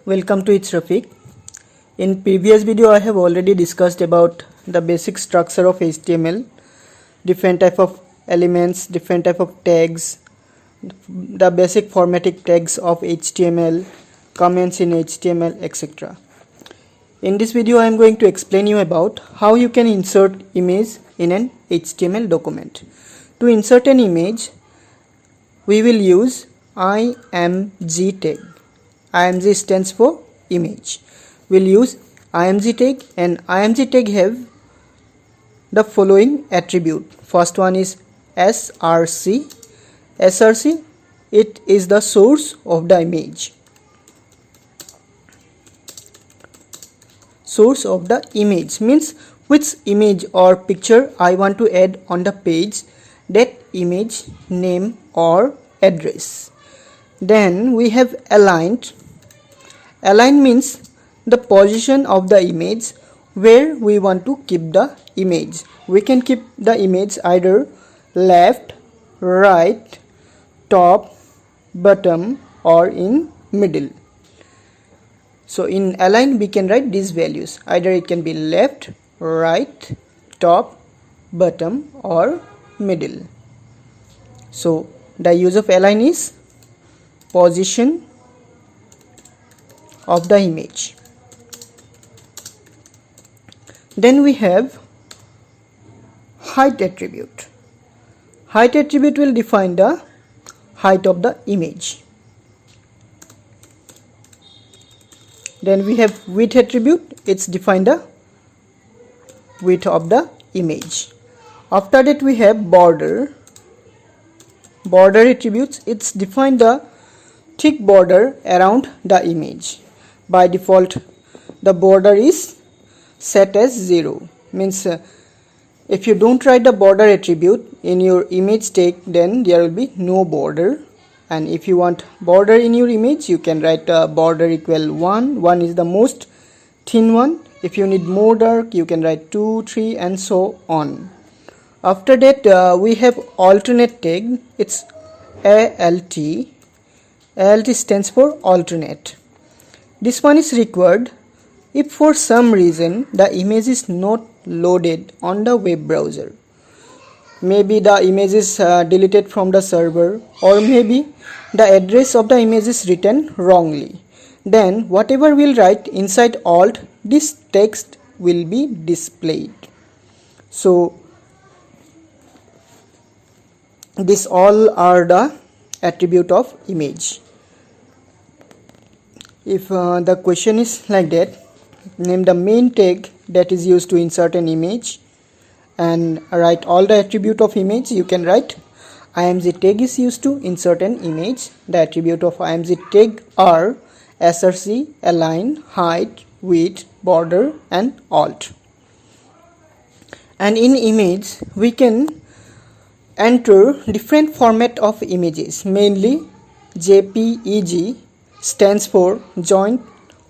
Welcome to It's Rafiq. In previous video I have already discussed about the basic structure of HTML, different type of elements, different type of tags, the basic formatting tags of HTML, comments in HTML, etc. In this video I am going to explain you about how you can insert image in an HTML document. To insert an image we will use img tag. img stands for image. We'll use img tag, and img tag have the following attribute. First one is src. src, it is the source of the image. Source of the image means which image or picture I want to add on the page, that image name or address. Then we have aligned. Align means the position of the image where we want to keep the image. We can keep the image either left, right, top, bottom or in middle. So in align we can write these values. Either it can be left, right, top, bottom or middle. So the use of align is position of the image. Then we have height attribute. Height attribute will define the height of the image. Then we have width attribute. It's define the width of the image. After that we have border. Border attributes, it's define the thick border around the image. By default the border is set as 0, means if you don't write the border attribute in your image tag, then there will be no border. And if you want border in your image, you can write border equal 1 is the most thin one. If you need more dark, you can write 2, 3 and so on. After that we have alternate tag. It's alt. alt stands for alternate. This one is required if for some reason the image is not loaded on the web browser. Maybe the image is deleted from the server, or maybe the address of the image is written wrongly. Then whatever we'll write inside alt, this text will be displayed. So this all are the attribute of image. If the question is like that, name the main tag that is used to insert an image and write all the attribute of image. You can write img tag is used to insert an image. The attribute of img tag are src, align, height, width, border and alt. And in image we can enter different format of images. Mainly JPEG stands for joint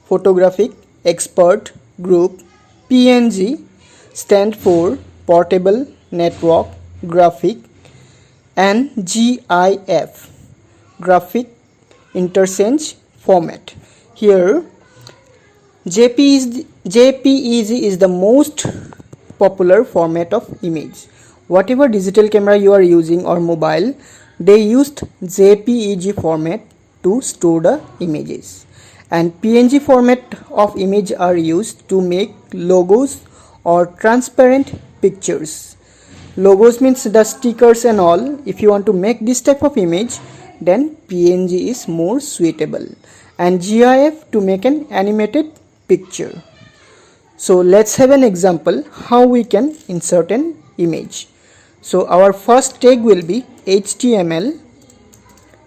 photographic expert group. PNG stand for portable network graphic, and GIF graphic interchange format. Here JPEG is the most popular format of image. Whatever digital camera you are using or mobile, they used JPEG format to store the images, and PNG format of image are used to make logos or transparent pictures. Logos means the stickers and all. If you want to make this type of image, then PNG is more suitable, and GIF to make an animated picture. So let's have an example how we can insert an image. So our first tag will be HTML.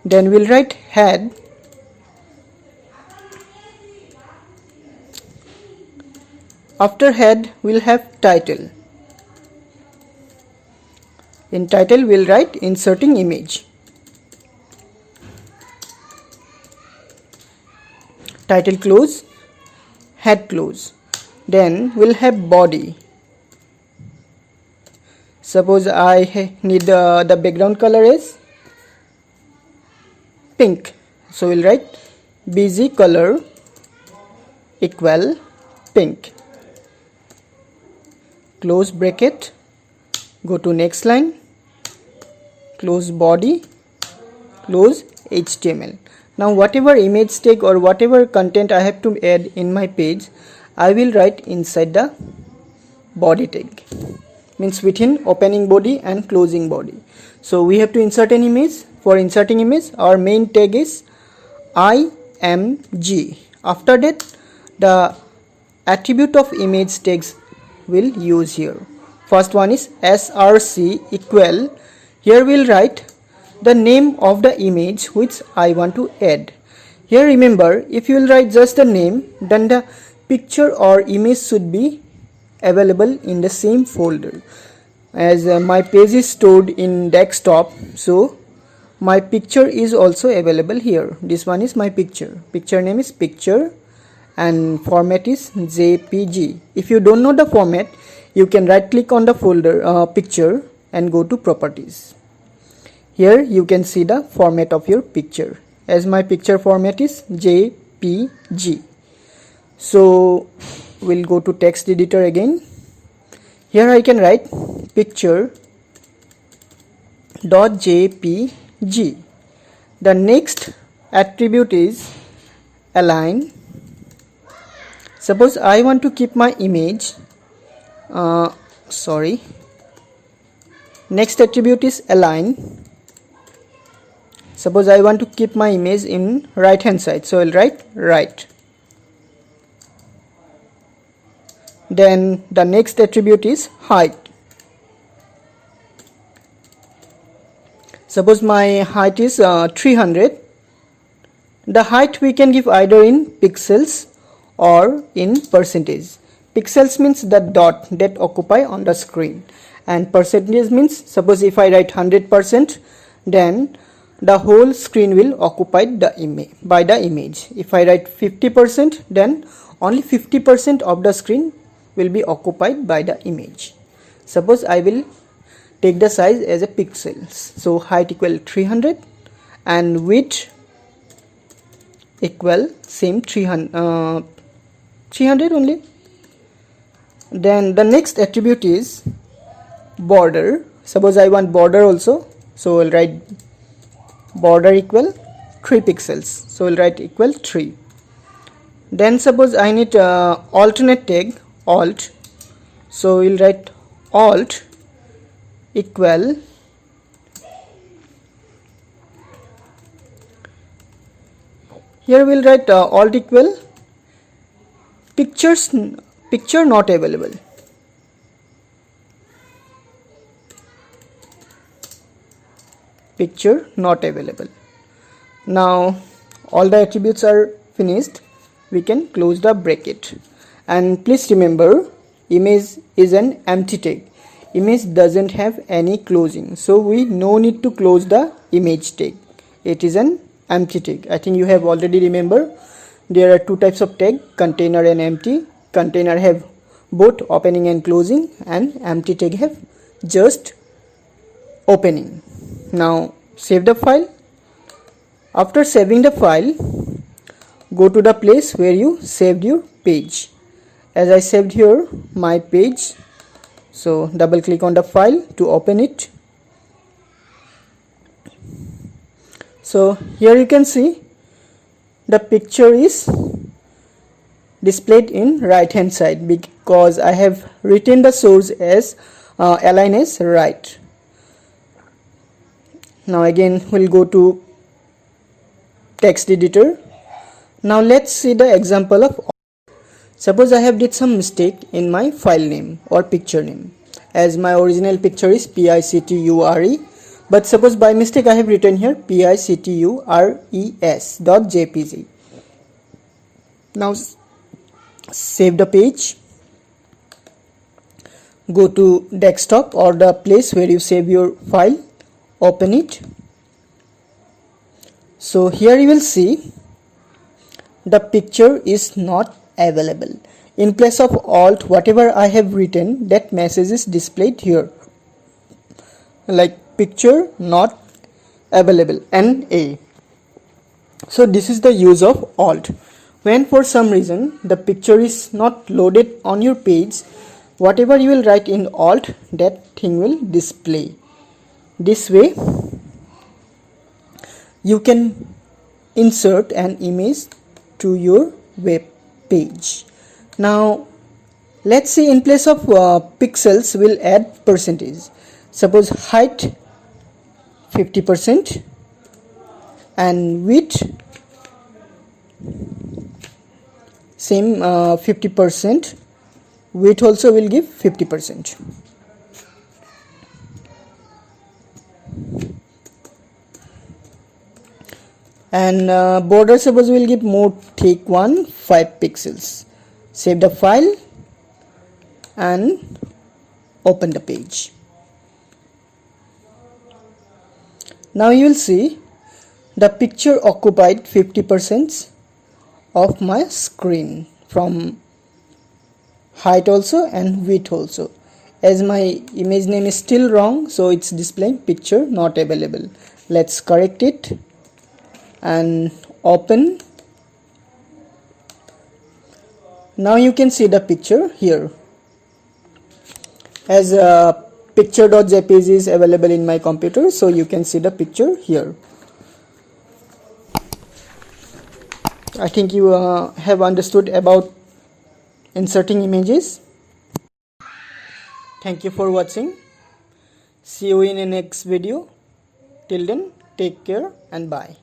Then we'll write head. After head we'll have title. In title we'll write inserting image. Title close, head close. Then we'll have body. Suppose I need the background color is pink, so we'll write bg color equal pink. Close bracket, go to next line, close body, close HTML. Now whatever image tag or whatever content I have to add in my page, I will write inside the body tag, means within opening body and closing body. So we have to insert an image. For inserting image, our main tag is img. After that, the attribute of image tags will use here. First one is src equal. Here we'll write the name of the image which I want to add. Here remember, if you will write just the name, then the picture or image should be available in the same folder. As my page is stored in desktop, so my picture is also available here. This one is my picture. Picture name is picture and format is JPG. If you don't know the format, you can right click on the folder picture and go to properties. Here you can see the format of your picture. As my picture format is JPG. So we'll go to text editor again. Here I can write picture.jpg. The next attribute is align. Suppose I want to keep my image, next attribute is align. Suppose I want to keep my image in right hand side, so I'll write right. Then the next attribute is height. Suppose my height is 300. The height we can give either in pixels or in percentage. Pixels means the dot that occupy on the screen, and percentage means, suppose if I write 100%, then the whole screen will occupied by the image. If I write 50%, then only 50% of the screen will be occupied by the image. Suppose I will take the size as a pixels. So height equal 300 and width equal same 300 only. Then the next attribute is border. Suppose I want border also, so I'll write border equal 3 pixels, so I'll write equal 3. Then suppose I need alternate tag alt, so we'll write alt equal here we'll write alt equal picture not available. Picture not available. Now all the attributes are finished. We can close the bracket. And please remember, image is an empty tag. Image doesn't have any closing, so we no need to close the image tag. It is an empty tag. I think you have already remember there are two types of tag, container and empty. Container have both opening and closing, and empty tag have just opening. Now save the file. After saving the file, go to the place where you saved your page. As I saved here my page, so double click on the file to open it. So here you can see the picture is displayed in right hand side because I have written the source as align as right. Now again we'll go to text editor. Now let's see the example of. Suppose I have did some mistake in my file name or picture name, as my original picture is picture, but suppose by mistake I have written here pictures.jpg. Now save the page, go to desktop or the place where you save your file, open it. So here you will see the picture is not available. In place of alt, whatever I have written, that message is displayed here like picture not available, NA. So this is the use of alt. When for some reason the picture is not loaded on your page, whatever you will write in Alt, that thing will display. This way you can insert an image to your web page. Now let's say in place of pixels we'll add percentage. Suppose height 50% and width same 50%, width also will give 50%. And border suppose will give more thick one, 5 pixels. Save the file and open the page. Now you will see the picture occupied 50% of my screen, from height also and width also. As my image name is still wrong, so it's displaying picture not available. Let's correct it and open. Now you can see the picture here. As picture.jpg is available in my computer, so you can see the picture here. I think you have understood about inserting images. Thank you for watching. See you in the next video. Till then, take care and bye.